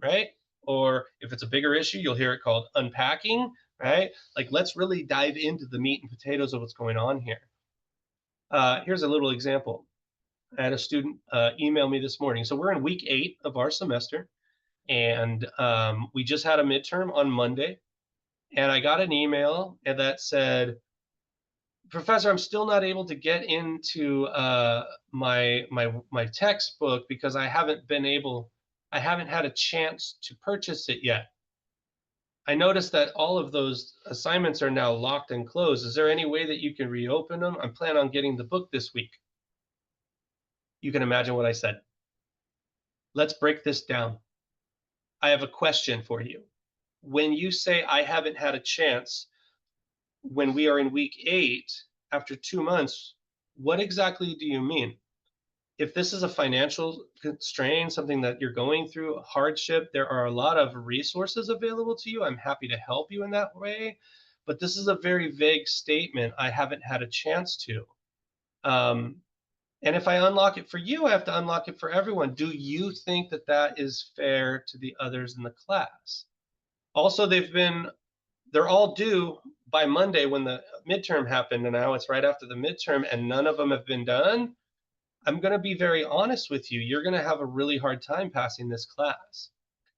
right? Or if it's a bigger issue, you'll hear it called unpacking, right? Like, let's really dive into the meat and potatoes of what's going on here. Here's a little example. I had a student email me this morning. So we're in week 8 of our semester, and we just had a midterm on Monday. And I got an email that said, Professor, I'm still not able to get into my textbook because I haven't had a chance to purchase it yet. I noticed that all of those assignments are now locked and closed. Is there any way that you can reopen them? I'm planning on getting the book this week. You can imagine what I said. Let's break this down. I have a question for you. When you say I haven't had a chance, when we are in week 8, after 2 months, what exactly do you mean? If this is a financial constraint, something that you're going through, a hardship, there are a lot of resources available to you. I'm happy to help you in that way. But this is a very vague statement. I haven't had a chance to. And if I unlock it for you, I have to unlock it for everyone. Do you think that that is fair to the others in the class? Also, they're all due by Monday when the midterm happened, and now it's right after the midterm, and none of them have been done. I'm going to be very honest with you. You're going to have a really hard time passing this class.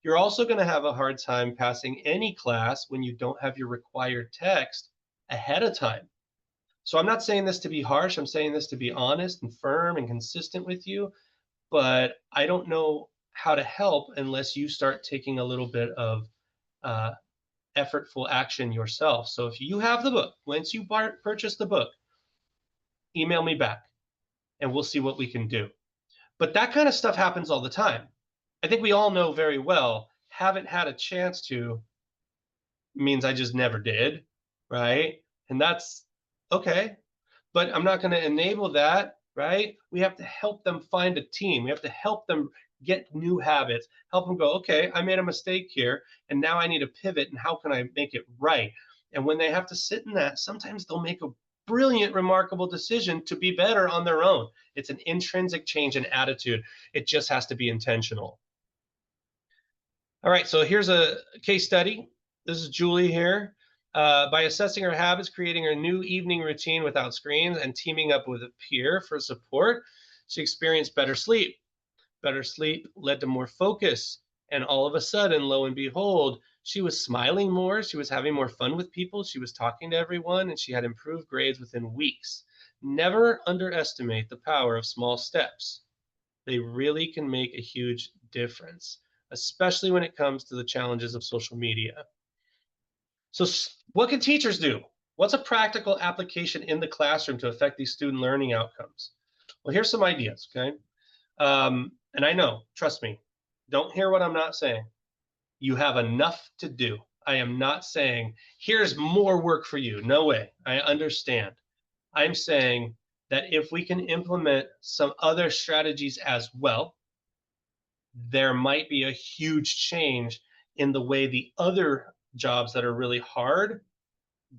You're also going to have a hard time passing any class when you don't have your required text ahead of time. So I'm not saying this to be harsh. I'm saying this to be honest and firm and consistent with you. But I don't know how to help unless you start taking a little bit of effortful action yourself. So if you have the book, once you purchase the book, email me back and we'll see what we can do. But that kind of stuff happens all the time. I think we all know very well, haven't had a chance to means I just never did, right? And that's okay. But I'm not going to enable that, right? We have to help them find a team. We have to help them get new habits, help them go, okay, I made a mistake here, and now I need to pivot, and how can I make it right? And when they have to sit in that, sometimes they'll make a brilliant, remarkable decision to be better on their own. It's an intrinsic change in attitude. It just has to be intentional. All right, so here's a case study. This is Julie here. By assessing her habits, creating her new evening routine without screens, and teaming up with a peer for support, she experienced better sleep. Better sleep led to more focus. And all of a sudden, lo and behold, she was smiling more. She was having more fun with people. She was talking to everyone, and she had improved grades within weeks. Never underestimate the power of small steps. They really can make a huge difference, especially when it comes to the challenges of social media. So, what can teachers do? What's a practical application in the classroom to affect these student learning outcomes? Well, here's some ideas, okay? And I know, trust me, don't hear what I'm not saying. You have enough to do. I am not saying, here's more work for you. No way. I understand. I'm saying that if we can implement some other strategies as well, there might be a huge change in the way the other jobs that are really hard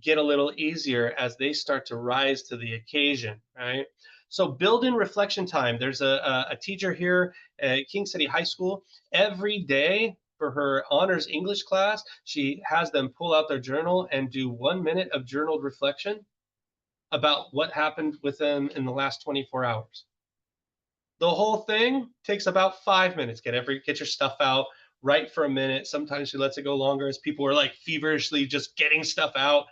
get a little easier as they start to rise to the occasion, right? So build in reflection time. There's a teacher here at King City High School. Every day for her honors English class, she has them pull out their journal and do 1 minute of journaled reflection about what happened with them in the last 24 hours. The whole thing takes about 5 minutes. Get your stuff out, write for a minute. Sometimes she lets it go longer as people are like feverishly just getting stuff out.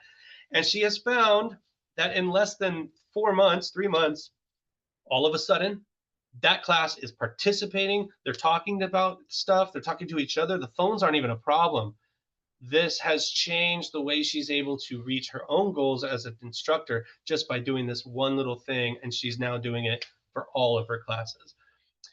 And she has found that in less than 4 months, 3 months, all of a sudden, that class is participating. They're talking about stuff. They're talking to each other. The phones aren't even a problem. This has changed the way she's able to reach her own goals as an instructor just by doing this one little thing. And she's now doing it for all of her classes.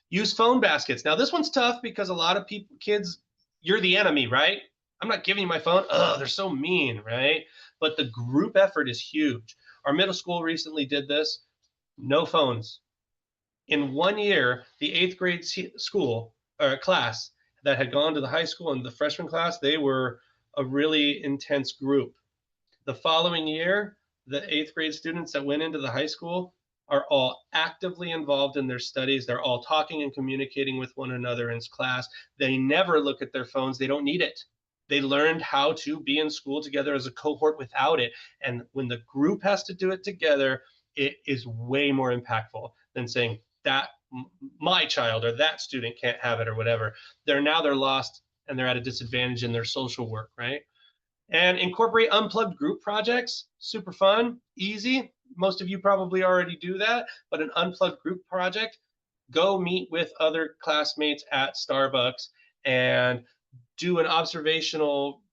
Use phone baskets. Now, this one's tough because a lot of people, kids, you're the enemy, right? I'm not giving you my phone. Oh, they're so mean, right? But the group effort is huge. Our middle school recently did this. No phones. In 1 year, the eighth grade school or class that had gone to the high school and the freshman class, they were a really intense group. The following year, the eighth grade students that went into the high school are all actively involved in their studies. They're all talking and communicating with one another in class. They never look at their phones. They don't need it. They learned how to be in school together as a cohort without it. And when the group has to do it together, it is way more impactful than saying that my child or that student can't have it or whatever. They're lost and they're at a disadvantage in their social work, right? And incorporate unplugged group projects. Super fun, easy. Most of you probably already do that, but an unplugged group project, go meet with other classmates at Starbucks and do an observational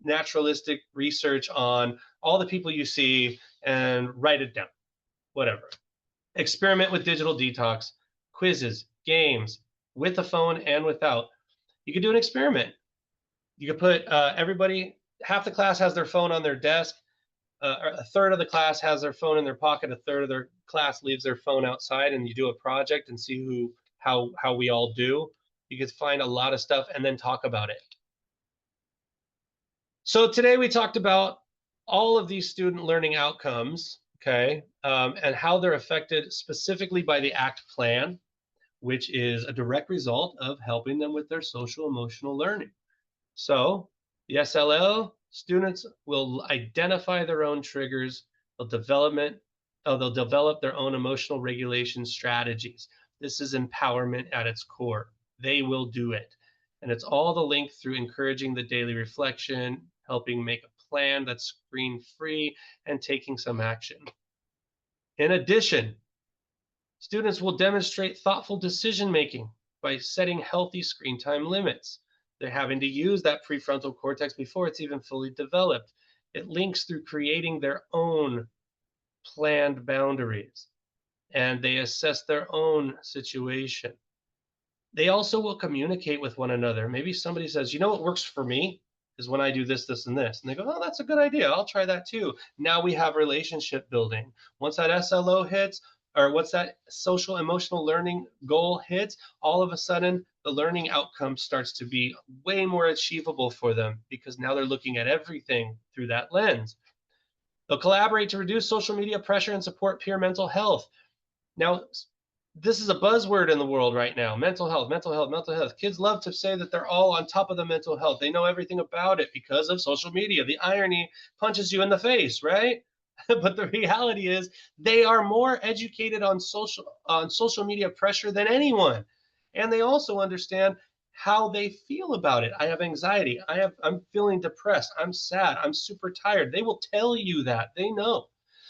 naturalistic research on all the people you see and write it down, whatever. Experiment with digital detox, quizzes, games, with a phone and without. You could do an experiment. You could put everybody, half the class has their phone on their desk, a third of the class has their phone in their pocket, a third of their class leaves their phone outside, and you do a project and see how we all do. You could find a lot of stuff and then talk about it. So today we talked about all of these student learning outcomes, okay, and how they're affected specifically by the ACT plan, which is a direct result of helping them with their social emotional learning. So the SLL students will identify their own triggers. They'll develop their own emotional regulation strategies. This is empowerment at its core. They will do it. And it's all the link through encouraging the daily reflection, helping make a plan that's screen free, and taking some action. In addition, students will demonstrate thoughtful decision making by setting healthy screen time limits. They're having to use that prefrontal cortex before it's even fully developed. It links through creating their own planned boundaries and they assess their own situation. They also will communicate with one another. Maybe somebody says, you know what works for me is when I do this, this, and this. And they go, oh, that's a good idea. I'll try that too. Now we have relationship building. Once that SLO hits, or what's that social emotional learning goal hits, all of a sudden the learning outcome starts to be way more achievable for them because now they're looking at everything through that lens. They'll collaborate to reduce social media pressure and support peer mental health. Now, this is a buzzword in the world right now: mental health, mental health, mental health. Kids love to say that they're all on top of the mental health. They know everything about it because of social media. The irony punches you in the face, right? But the reality is they are more educated on social media pressure than anyone. And they also understand how they feel about it. I have anxiety. I'm feeling depressed. I'm sad. I'm super tired. They will tell you that. They know.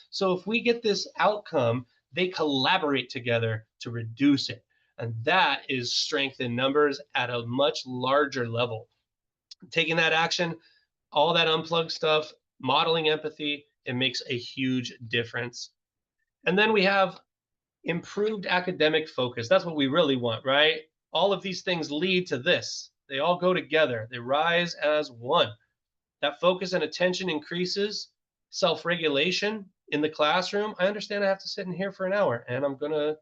So if we get this outcome, they collaborate together to reduce it. And that is strength in numbers at a much larger level. Taking that action, all that unplugged stuff, modeling empathy, it makes a huge difference. And then we have improved academic focus. That's what we really want, right? All of these things lead to this. They all go together, they rise as one. That focus and attention increases, self regulation in the classroom. I understand I have to sit in here for an hour and I'm going to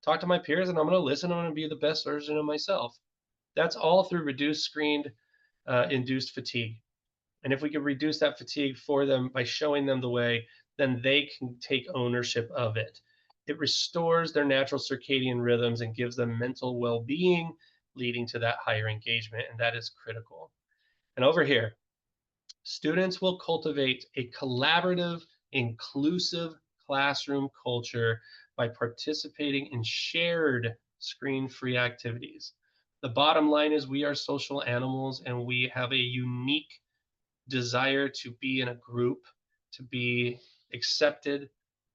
talk to my peers and I'm going to listen. I'm going to be the best version of myself. That's all through reduced screened induced fatigue. And if we can reduce that fatigue for them by showing them the way, then they can take ownership of it. It restores their natural circadian rhythms and gives them mental well being, leading to that higher engagement. And that is critical. And over here, students will cultivate a collaborative, inclusive classroom culture by participating in shared screen free activities. The bottom line is we are social animals and we have a unique desire to be in a group, to be accepted,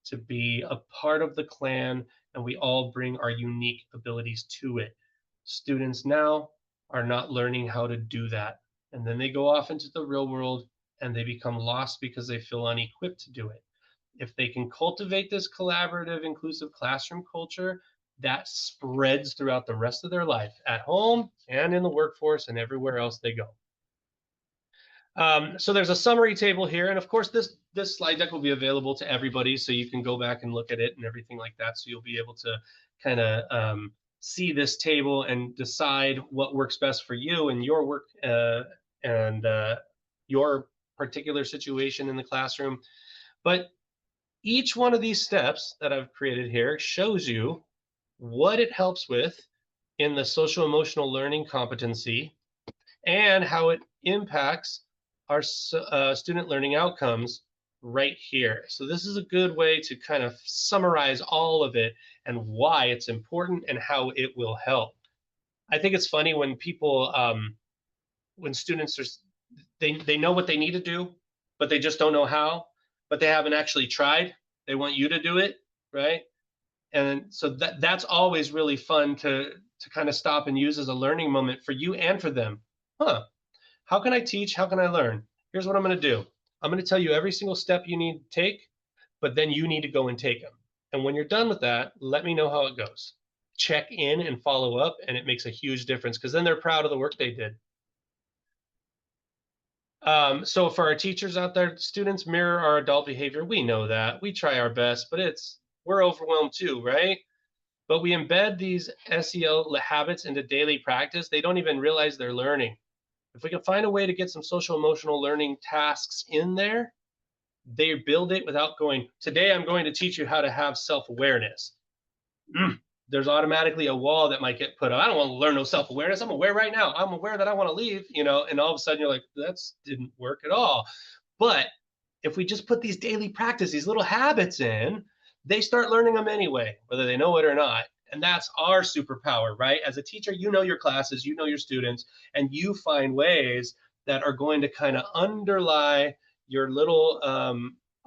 to be a part of the clan, and we all bring our unique abilities to it. Students now are not learning how to do that. And then they go off into the real world and they become lost because they feel unequipped to do it. If they can cultivate this collaborative, inclusive classroom culture, that spreads throughout the rest of their life at home and in the workforce and everywhere else they go. So there's a summary table here, and of course this slide deck will be available to everybody, so you can go back and look at it and everything like that. So you'll be able to kind of see this table and decide what works best for you and your work and your particular situation in the classroom. But each one of these steps that I've created here shows you what it helps with in the social emotional learning competency and how it impacts our student learning outcomes right here. So this is a good way to kind of summarize all of it and why it's important and how it will help. I think it's funny when people, when students are, they know what they need to do, but they just don't know how, but they haven't actually tried. They want you to do it, right? And so that's always really fun to kind of stop and use as a learning moment for you and for them. Huh, how can I teach? How can I learn? Here's what I'm going to do. I'm going to tell you every single step you need to take, but then you need to go and take them. And when you're done with that, let me know how it goes. Check in and follow up, and it makes a huge difference because then they're proud of the work they did. So for our teachers out there, students mirror our adult behavior. We know that. We try our best, but we're overwhelmed too, right? But we embed these SEL habits into daily practice. They don't even realize they're learning. If we can find a way to get some social emotional learning tasks in there, they build it without going, today I'm going to teach you how to have self-awareness. There's automatically a wall that might get put up. I don't want to learn no self-awareness. I'm aware right now. I'm aware that I want to leave, and all of a sudden you're like, that didn't work at all. But if we just put these daily practice, these little habits in, they start learning them anyway, whether they know it or not. And that's our superpower, right? As a teacher, you know your classes, you know your students, and you find ways that are going to kind of underlie your little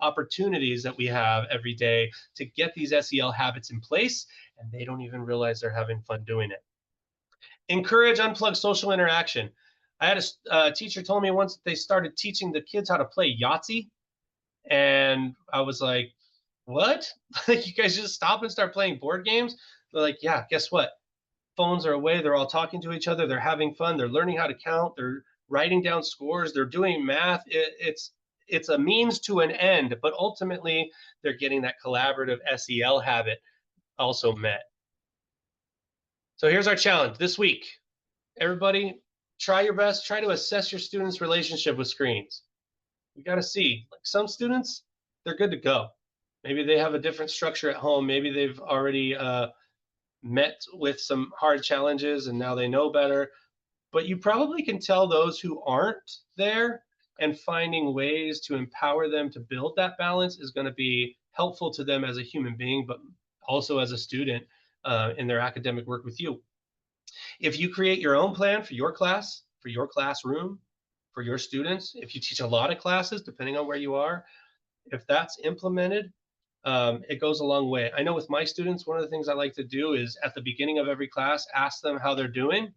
opportunities that we have every day to get these SEL habits in place, and they don't even realize they're having fun doing it. Encourage unplugged social interaction. I had a teacher told me once that they started teaching the kids how to play Yahtzee, and I was like, what? Like, you guys just stop and start playing board games? They're like, yeah, guess what? Phones are away. They're all talking to each other. They're having fun. They're learning how to count. They're writing down scores. They're doing math. it's a means to an end, but ultimately they're getting that collaborative SEL habit also met. So here's our challenge this week. Everybody, try your best, try to assess your students' relationship with screens. You got to see, like some students, they're good to go. Maybe they have a different structure at home. Maybe they've already met with some hard challenges and now they know better. But you probably can tell those who aren't there, and finding ways to empower them to build that balance is going to be helpful to them as a human being, but also as a student in their academic work with you. If you create your own plan for your class, for your classroom, for your students, if you teach a lot of classes, depending on where you are, if that's implemented, it goes a long way. I know with my students, one of the things I like to do is at the beginning of every class, ask them how they're doing.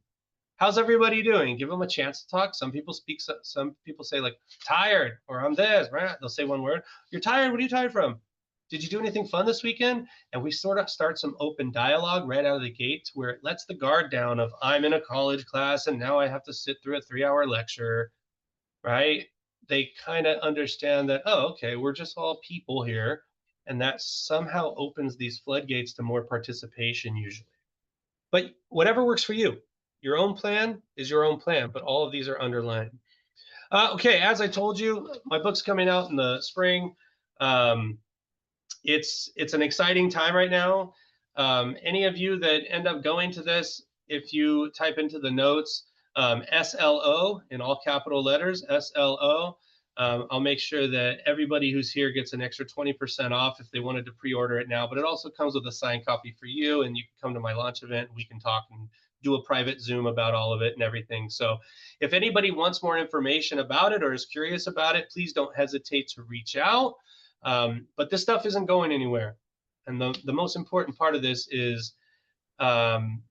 How's everybody doing? Give them a chance to talk. Some people speak, some people say like tired or I'm this, right? They'll say one word. You're tired. What are you tired from? Did you do anything fun this weekend? And we sort of start some open dialogue right out of the gate where it lets the guard down of I'm in a college class and now I have to sit through a 3-hour lecture, right? They kind of understand that, oh, okay, we're just all people here. And that somehow opens these floodgates to more participation usually. But whatever works for you. Your own plan is your own plan, but all of these are underlined. Okay, as I told you, my book's coming out in the spring. Um, it's an exciting time right now. Any of you that end up going to this, if you type into the notes SLO in all capital letters, SLO, I'll make sure that everybody who's here gets an extra 20% off if they wanted to pre-order it now. But it also comes with a signed copy for you, and you can come to my launch event. We can talk and do a private Zoom about all of it and everything. So if anybody wants more information about it or is curious about it, please don't hesitate to reach out. But this stuff isn't going anywhere. And the most important part of this is um,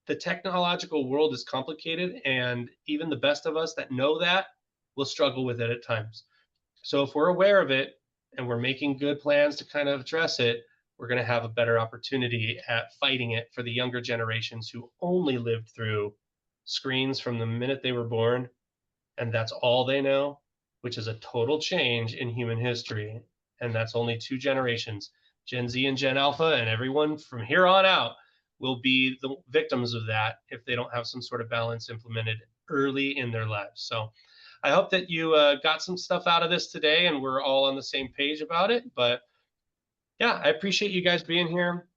the technological world is complicated, and even the best of us that know that will struggle with it at times. So if we're aware of it and we're making good plans to kind of address it, we're going to have a better opportunity at fighting it for the younger generations who only lived through screens from the minute they were born, and that's all they know, which is a total change in human history. And that's only 2 generations, Gen Z and Gen Alpha, and everyone from here on out will be the victims of that if they don't have some sort of balance implemented early in their lives. So I hope that you got some stuff out of this today and we're all on the same page about it. But yeah, I appreciate you guys being here.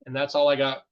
And that's all I got